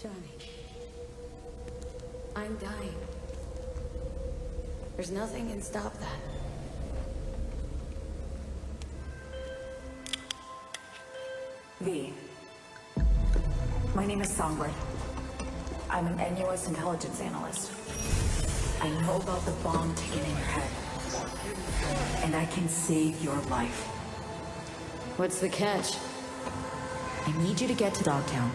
Johnny, I'm dying. There's nothing can stop that. V. My name is Songbird. I'm an NUS intelligence analyst. I know about the bomb ticking in your head. And I can save your life. What's the catch? I need you to get to Dogtown.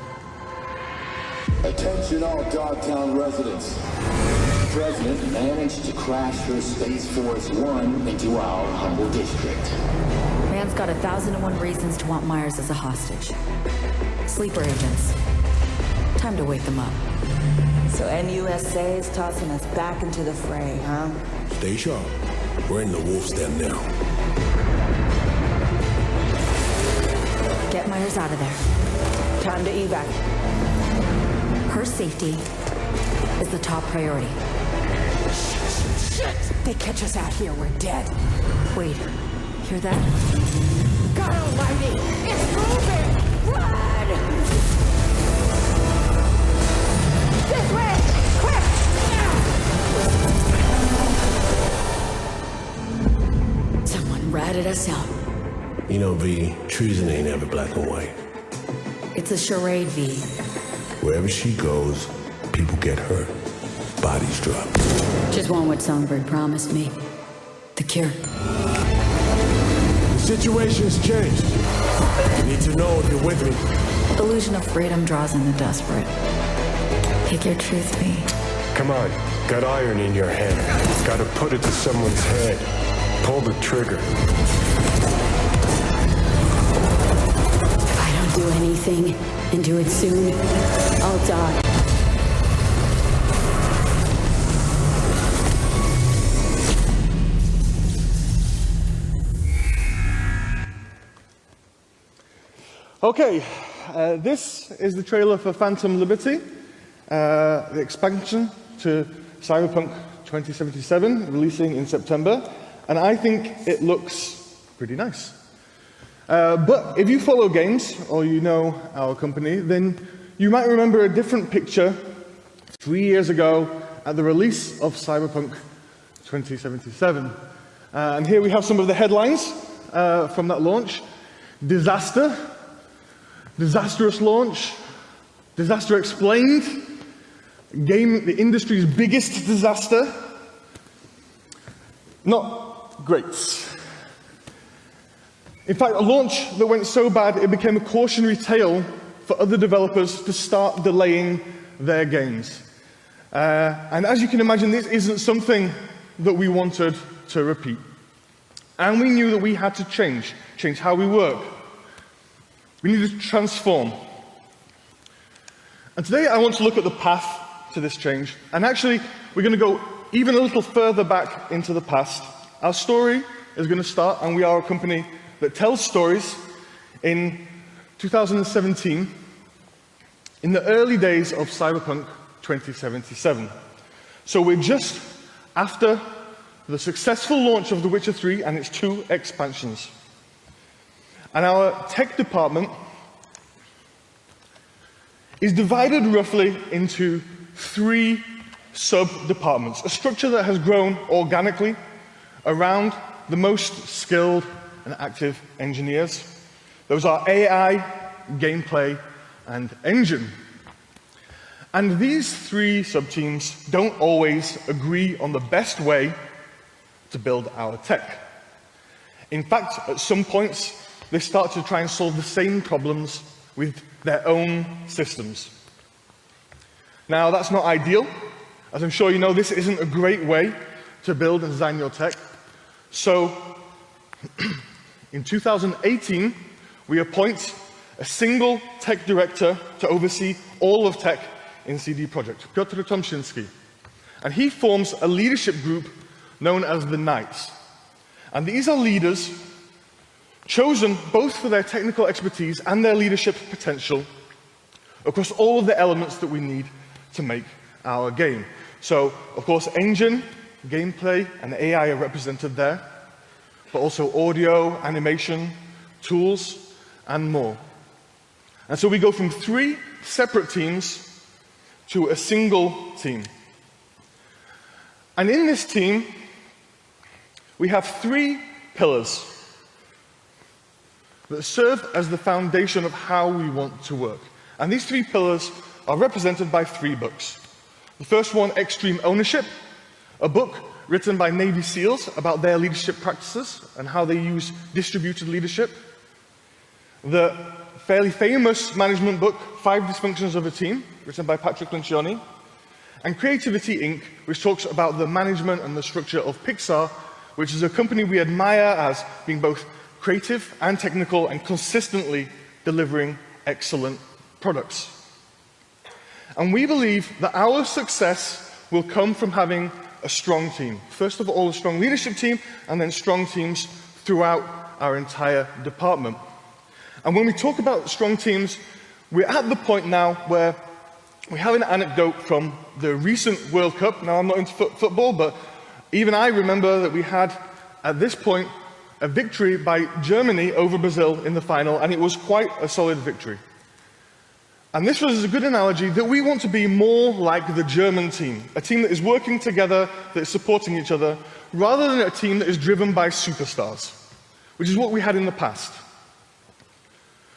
Attention all Dogtown residents. The President managed to crash her Space Force One into our humble district. Man's got 1,001 reasons to want Myers as a hostage. Sleeper agents. Time to wake them up. So NUSA is tossing us back into the fray, huh? Stay sharp. We're in the wolf's den now. Get Myers out of there. Time to evac. Her safety is the top priority. Shit! They catch us out here, we're dead. Wait, hear that? God almighty! It's moving! Run! This way! Quick! Someone ratted us out. You know, V, treason ain't ever black and white. It's a charade, V. Wherever she goes, people get hurt. Bodies drop. Just want what Songbird promised me. The cure. The situation's changed. You need to know if you're with me. Illusion of freedom draws in the desperate. Pick your truth, V. Come on, got iron in your hand. Gotta put it to someone's head. Pull the trigger. If I don't do anything, and do it soon, I'll die. Okay, this is the trailer for Phantom Liberty, the expansion to Cyberpunk 2077, releasing in September, and I think it looks pretty nice. But if you follow games, or you know our company, then you might remember a different picture 3 years ago at the release of Cyberpunk 2077. And here we have some of the headlines from that launch. Disaster. Disastrous launch, disaster explained, the industry's biggest disaster. Not great. In fact, a launch that went so bad it became a cautionary tale for other developers to start delaying their games. And as you can imagine, this isn't something that we wanted to repeat. And we knew that we had to change how we work. We need to transform. And today I want to look at the path to this change. And actually, we're going to go even a little further back into the past. Our story is going to start, and we are a company that tells stories, in 2017, in the early days of Cyberpunk 2077. So we're just after the successful launch of The Witcher 3 and its 2 expansions. And our tech department is divided roughly into 3 sub-departments, a structure that has grown organically around the most skilled and active engineers. Those are AI, gameplay, and engine. And these 3 sub-teams don't always agree on the best way to build our tech. In fact, at some points, they start to try and solve the same problems with their own systems. Now, that's not ideal. As I'm sure you know, this isn't a great way to build and design your tech. So, in 2018, we appoint a single tech director to oversee all of tech in CD Projekt, Piotr Tomczynski. And he forms a leadership group known as the Knights. And these are leaders chosen both for their technical expertise and their leadership potential across all of the elements that we need to make our game. So, of course, engine, gameplay, and AI are represented there, but also audio, animation, tools, and more. And so we go from 3 separate teams to a single team. And in this team, we have 3 pillars that serve as the foundation of how we want to work. And these 3 pillars are represented by 3 books. The first one, Extreme Ownership, a book written by Navy SEALs about their leadership practices and how they use distributed leadership. The fairly famous management book, 5 Dysfunctions of a Team, written by Patrick Lencioni. And Creativity Inc., which talks about the management and the structure of Pixar, which is a company we admire as being both creative and technical and consistently delivering excellent products. And we believe that our success will come from having a strong team. First of all, a strong leadership team, and then strong teams throughout our entire department. And when we talk about strong teams, we're at the point now where we have an anecdote from the recent World Cup. Now, I'm not into football, but even I remember that we had, at this point, a victory by Germany over Brazil in the final, and it was quite a solid victory. And this was a good analogy that we want to be more like the German team, a team that is working together, that is supporting each other, rather than a team that is driven by superstars, which is what we had in the past.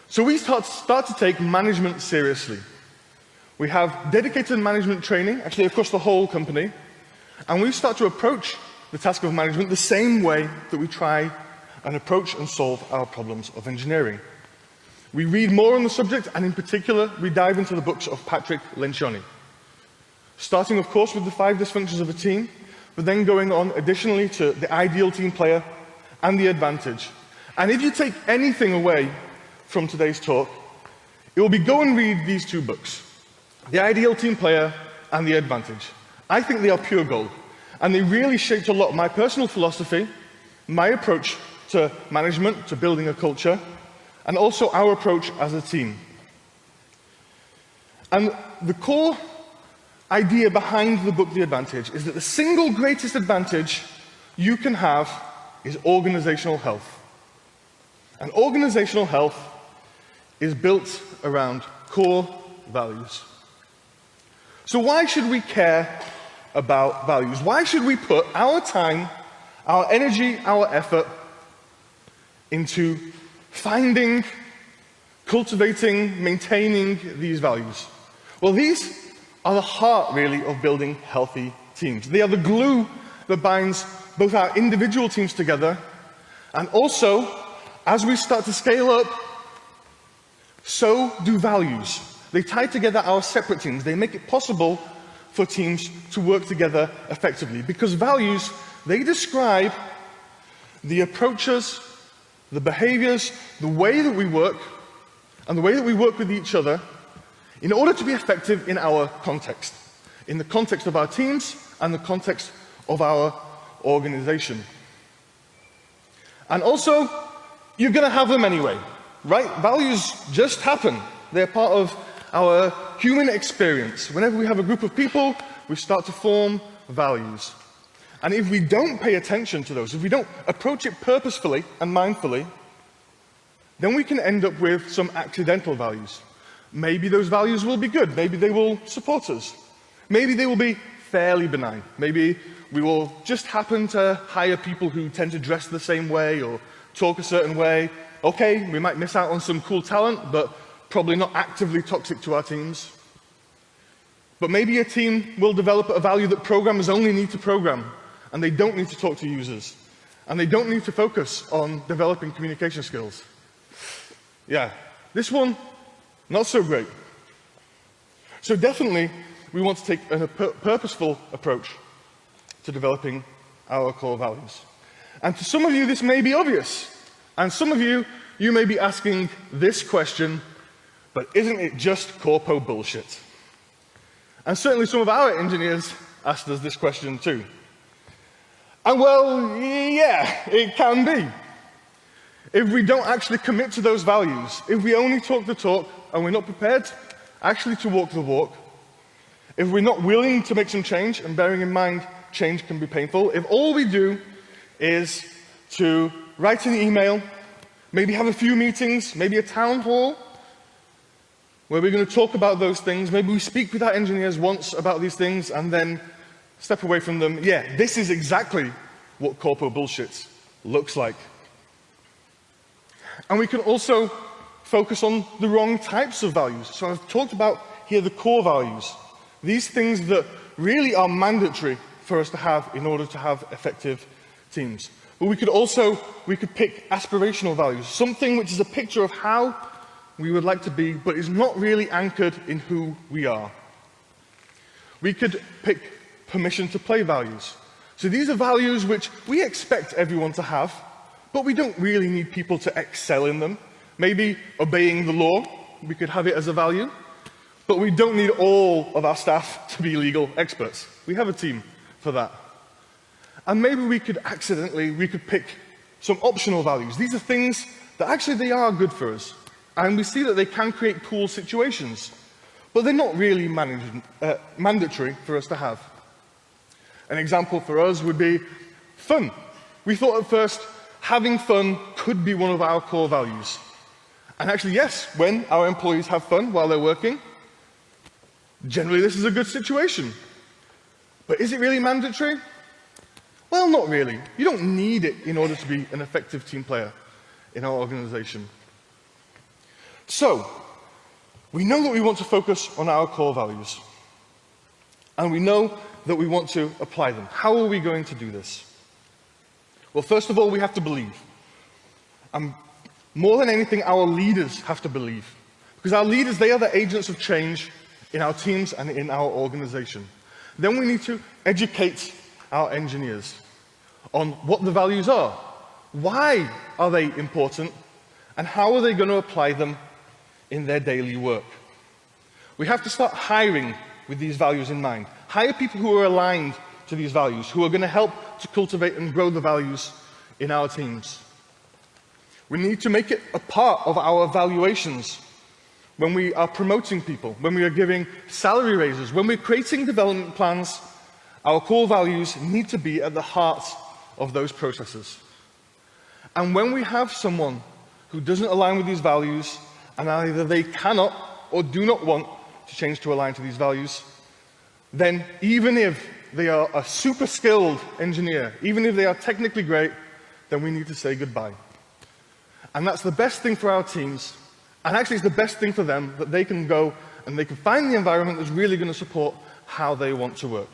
So we start to take management seriously. We have dedicated management training, actually across the whole company, and we start to approach the task of management the same way that we try and approach and solve our problems of engineering. We read more on the subject, and in particular, we dive into the books of Patrick Lencioni. Starting, of course, with the 5 Dysfunctions of a Team, but then going on additionally to the Ideal Team Player and the Advantage. And if you take anything away from today's talk, it will be go and read these 2 books, The Ideal Team Player and The Advantage. I think they are pure gold, and they really shaped a lot of my personal philosophy, my approach to management, to building a culture, and also our approach as a team. And the core idea behind the book The Advantage is that the single greatest advantage you can have is organizational health. And organizational health is built around core values. So why should we care about values? Why should we put our time, our energy, our effort into finding, cultivating, maintaining these values? Well, these are the heart, really, of building healthy teams. They are the glue that binds both our individual teams together, and also, as we start to scale up, so do values. They tie together our separate teams. They make it possible for teams to work together effectively, because values, they describe the approaches, the behaviors, the way that we work, and the way that we work with each other in order to be effective in our context, in the context of our teams and the context of our organization. And also, you're going to have them anyway, right? Values just happen. They're part of our human experience. Whenever we have a group of people, we start to form values. And if we don't pay attention to those, if we don't approach it purposefully and mindfully, then we can end up with some accidental values. Maybe those values will be good. Maybe they will support us. Maybe they will be fairly benign. Maybe we will just happen to hire people who tend to dress the same way or talk a certain way. Okay, we might miss out on some cool talent, but probably not actively toxic to our teams. But maybe a team will develop a value that programmers only need to program, and they don't need to talk to users, and they don't need to focus on developing communication skills. Yeah, this one, not so great. So definitely, we want to take a purposeful approach to developing our core values. And to some of you, this may be obvious. And some of you, you may be asking this question, but isn't it just corpo bullshit? And certainly some of our engineers asked us this question too. And well, yeah, it can be. If we don't actually commit to those values, if we only talk the talk and we're not prepared actually to walk the walk, if we're not willing to make some change, and bearing in mind change can be painful, if all we do is to write an email, maybe have a few meetings, maybe a town hall, where we're going to talk about those things. Maybe we speak with our engineers once about these things and then step away from them. Yeah, this is exactly what corpo bullshit looks like. And we can also focus on the wrong types of values. So I've talked about here the core values. These things that really are mandatory for us to have in order to have effective teams. But we could pick aspirational values, something which is a picture of how we would like to be, but is not really anchored in who we are. We could pick permission to play values. So these are values which we expect everyone to have, but we don't really need people to excel in them. Maybe obeying the law, we could have it as a value, but we don't need all of our staff to be legal experts. We have a team for that. And maybe we could pick some optional values. These are things that actually they are good for us. And we see that they can create cool situations, but they're not really mandatory for us to have. An example for us would be fun. We thought at first having fun could be one of our core values. And actually, yes, when our employees have fun while they're working, generally this is a good situation. But is it really mandatory? Well, not really. You don't need it in order to be an effective team player in our organization. So, we know that we want to focus on our core values. And we know that we want to apply them. How are we going to do this? Well, first of all, we have to believe. And more than anything, our leaders have to believe. Because our leaders, they are the agents of change in our teams and in our organization. Then we need to educate our engineers on what the values are. Why are they important? And how are they going to apply them in their daily work? We have to start hiring with these values in mind. Hire people who are aligned to these values, who are going to help to cultivate and grow the values in our teams. We need to make it a part of our evaluations when we are promoting people, when we are giving salary raises, when we're creating development plans. Our core values need to be at the heart of those processes. And when we have someone who doesn't align with these values, and either they cannot or do not want to change to align to these values, then even if they are a super skilled engineer, even if they are technically great, then we need to say goodbye. And that's the best thing for our teams, and actually it's the best thing for them, that they can go and they can find the environment that's really going to support how they want to work.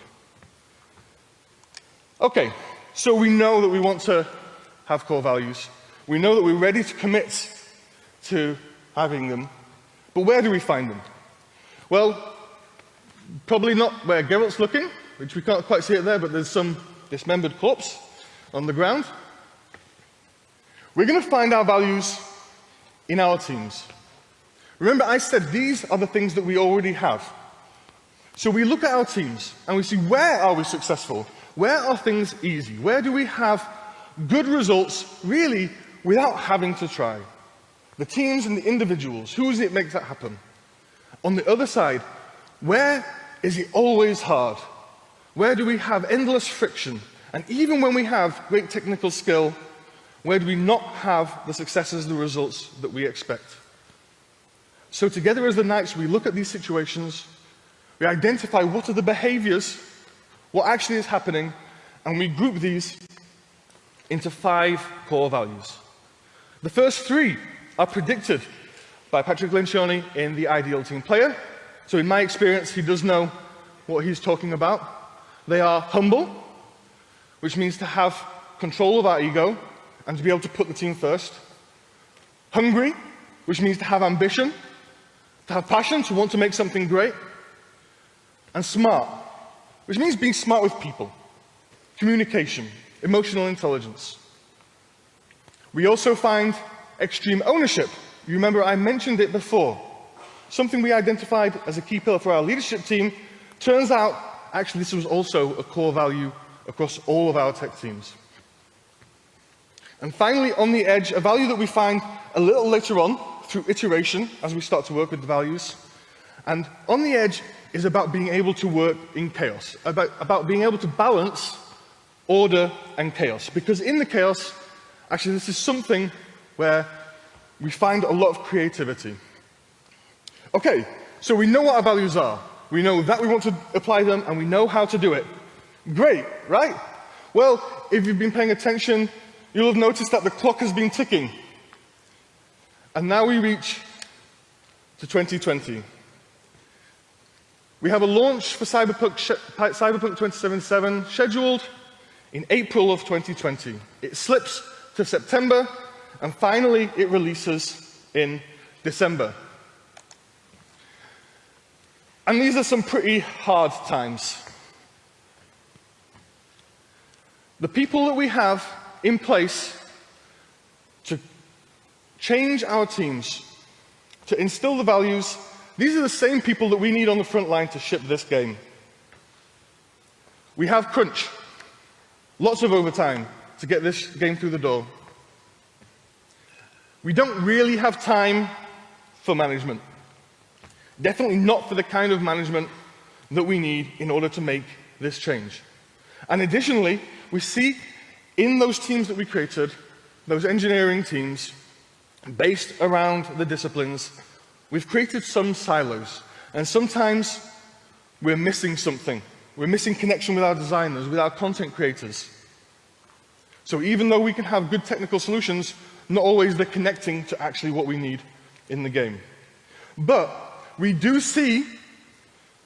Okay, so we know that we want to have core values. We know that we're ready to commit to having them, but where do we find them? Well, probably not where Geralt's looking, which we can't quite see it there, but there's some dismembered corpse on the ground. We're going to find our values in our teams. Remember, I said these are the things that we already have. So we look at our teams and we see, where are we successful? Where are things easy? Where do we have good results, really, without having to try? The teams and the individuals, who is it makes that happen? On the other side, where is it always hard? Where do we have endless friction? And even when we have great technical skill, where do we not have the successes, the results that we expect? So together as the Knights, we look at these situations, we identify what are the behaviors, what actually is happening, and we group these into 5 core values. The first 3 are predicted by Patrick Lencioni in The Ideal Team Player. So in my experience, he does know what he's talking about. They are humble, which means to have control of our ego and to be able to put the team first. Hungry, which means to have ambition, to have passion, to want to make something great. And smart, which means being smart with people, communication, emotional intelligence. We also find extreme ownership. You remember I mentioned it before. Something we identified as a key pillar for our leadership team. Turns out, actually, this was also a core value across all of our tech teams. And finally, on the edge, a value that we find a little later on through iteration as we start to work with the values. And on the edge is about being able to work in chaos, about being able to balance order and chaos. Because in the chaos, actually, this is something where we find a lot of creativity. Okay, so we know what our values are. We know that we want to apply them, and we know how to do it. Great, right? Well, if you've been paying attention, you'll have noticed that the clock has been ticking. And now we reach to 2020. We have a launch for Cyberpunk 2077 scheduled in April of 2020. It slips to September, and finally it releases in December. And these are some pretty hard times. The people that we have in place to change our teams, to instill the values, these are the same people that we need on the front line to ship this game. We have crunch, lots of overtime to get this game through the door. We don't really have time for management. Definitely not for the kind of management that we need in order to make this change. And additionally, we see in those teams that we created, those engineering teams, based around the disciplines, we've created some silos. And sometimes we're missing something. We're missing connection with our designers, with our content creators. So even though we can have good technical solutions, not always they're connecting to actually what we need in the game. But we do see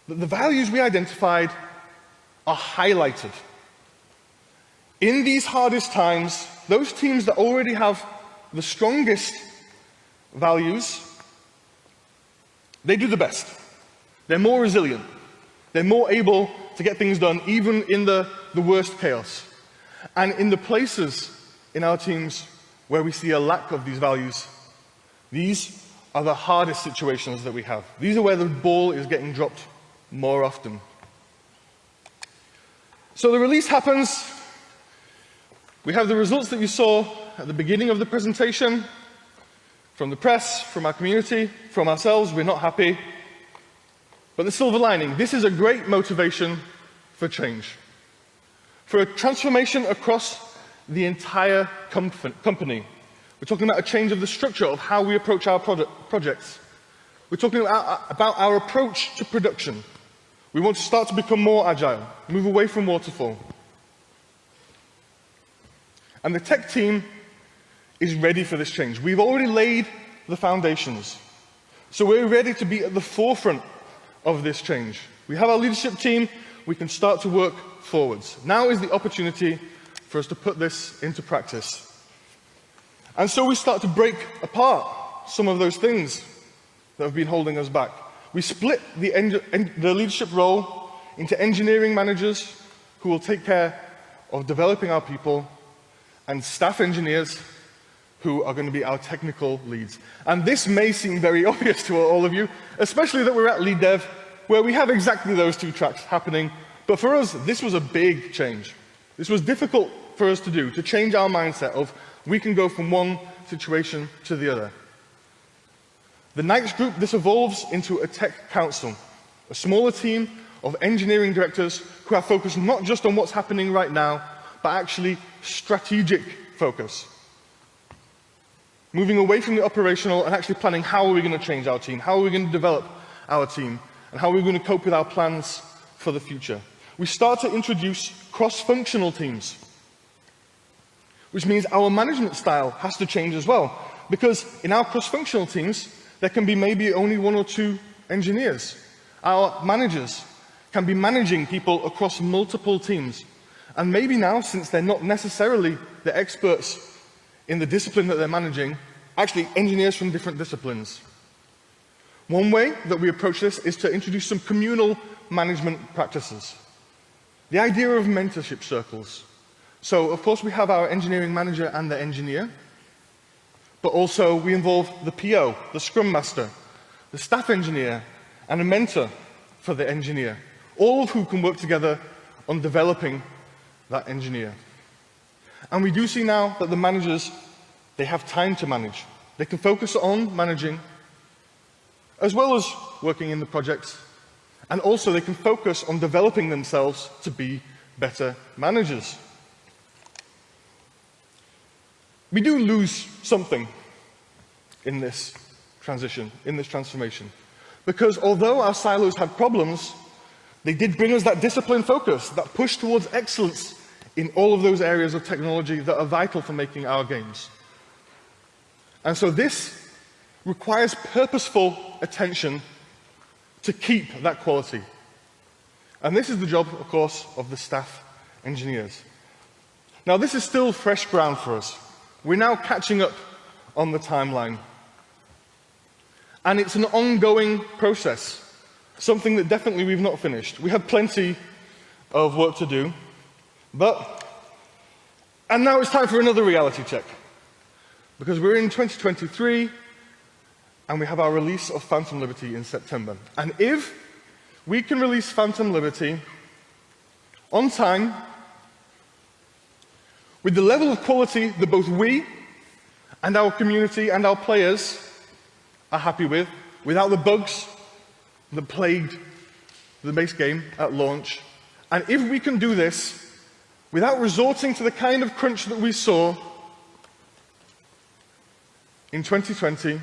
that the values we identified are highlighted. In these hardest times, those teams that already have the strongest values, they do the best. They're more resilient. They're more able to get things done, even in the worst chaos. And in the places in our teams where we see a lack of these values, these are the hardest situations that we have. These are where the ball is getting dropped more often. So the release happens. We have the results that you saw at the beginning of the presentation. From the press, from our community, from ourselves, we're not happy. But the silver lining, this is a great motivation for change. For a transformation across the entire company. We're talking about a change of the structure of how we approach our projects. We're talking about our approach to production. We want to start to become more agile, move away from waterfall. And the tech team is ready for this change. We've already laid the foundations. So we're ready to be at the forefront of this change. We have our leadership team. We can start to work forwards. Now is the opportunity for us to put this into practice. And so we start to break apart some of those things that have been holding us back. We split the leadership role into engineering managers who will take care of developing our people, and staff engineers who are going to be our technical leads. And this may seem very obvious to all of you, especially that we're at Leaddev, where we have exactly those two tracks happening. But for us, this was a big change. This was difficult for us to do, to change our mindset of we can go from one situation to the other. The next group, this evolves into a tech council, a smaller team of engineering directors who are focused not just on what's happening right now, but actually strategic focus. Moving away from the operational and actually planning how are we going to change our team, how are we going to develop our team, and how are we going to cope with our plans for the future. We start to introduce cross-functional teams, which means our management style has to change as well. Because in our cross-functional teams, there can be maybe only one or two engineers. Our managers can be managing people across multiple teams. And maybe now, since they're not necessarily the experts in the discipline that they're managing, actually engineers from different disciplines. One way that we approach this is to introduce some communal management practices. The idea of mentorship circles. So, of course, we have our engineering manager and the engineer, but also we involve the PO, the Scrum Master, the staff engineer, and a mentor for the engineer, all of who can work together on developing that engineer. And we do see now that the managers, they have time to manage. They can focus on managing, as well as working in the projects, and also they can focus on developing themselves to be better managers. We do lose something in this transition, in this transformation. Because although our silos had problems, they did bring us that disciplined focus, that push towards excellence in all of those areas of technology that are vital for making our games. And so this requires purposeful attention to keep that quality. And this is the job, of course, of the staff engineers. Now, this is still fresh ground for us. We're now catching up on the timeline. And it's an ongoing process, something that definitely we've not finished. We have plenty of work to do, and now it's time for another reality check. Because we're in 2023, and we have our release of Phantom Liberty in September. And if we can release Phantom Liberty on time, with the level of quality that both we and our community and our players are happy with, without the bugs that plagued the base game at launch, and if we can do this without resorting to the kind of crunch that we saw in 2020,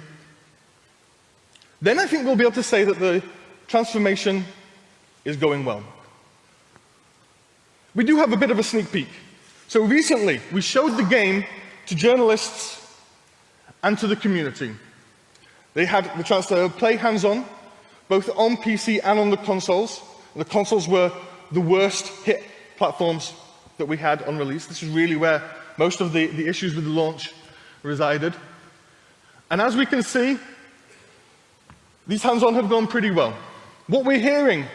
then I think we'll be able to say that the transformation is going well. We do have a bit of a sneak peek. So recently, we showed the game to journalists and to the community. They had the chance to play hands-on, both on PC and on the consoles. The consoles were the worst hit platforms that we had on release. This is really where most of the issues with the launch resided. And as we can see, these hands-on have gone pretty well. What we're hearing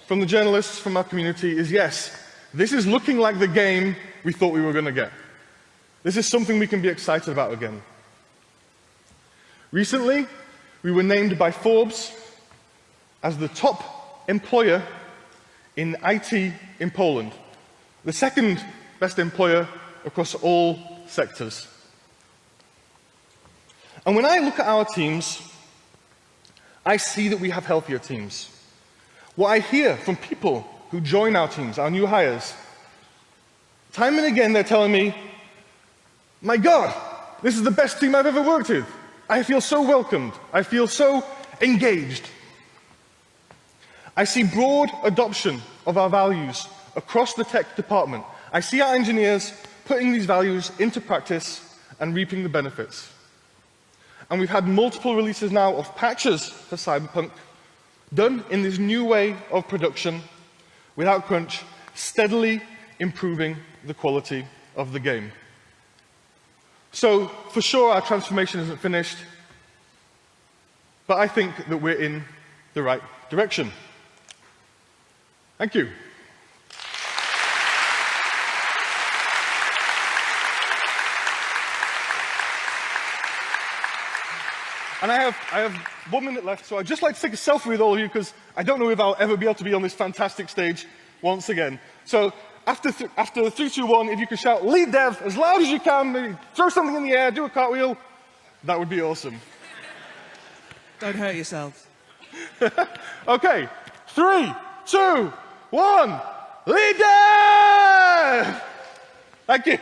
from the journalists, from our community, is yes, this is looking like the game we thought we were going to get. This is something we can be excited about again. Recently, we were named by Forbes as the top employer in IT in Poland, the second best employer across all sectors. And when I look at our teams, I see that we have healthier teams. What I hear from people who join our teams, our new hires, time and again they're telling me, my God, this is the best team I've ever worked with. I feel so welcomed. I feel so engaged. I see broad adoption of our values across the tech department. I see our engineers putting these values into practice and reaping the benefits. And we've had multiple releases now of patches for Cyberpunk, done in this new way of production, without crunch, steadily improving the quality of the game. So, for sure, our transformation isn't finished, but I think that we're in the right direction. Thank you. And I have 1 minute left, so I'd just like to take a selfie with all of you, because I don't know if I'll ever be able to be on this fantastic stage once again. So, after 3, 2, 1, if you could shout Leaddev as loud as you can, maybe throw something in the air, do a cartwheel, that would be awesome. Don't hurt yourselves. Okay, 3, 2, 1, Leaddev! Thank you.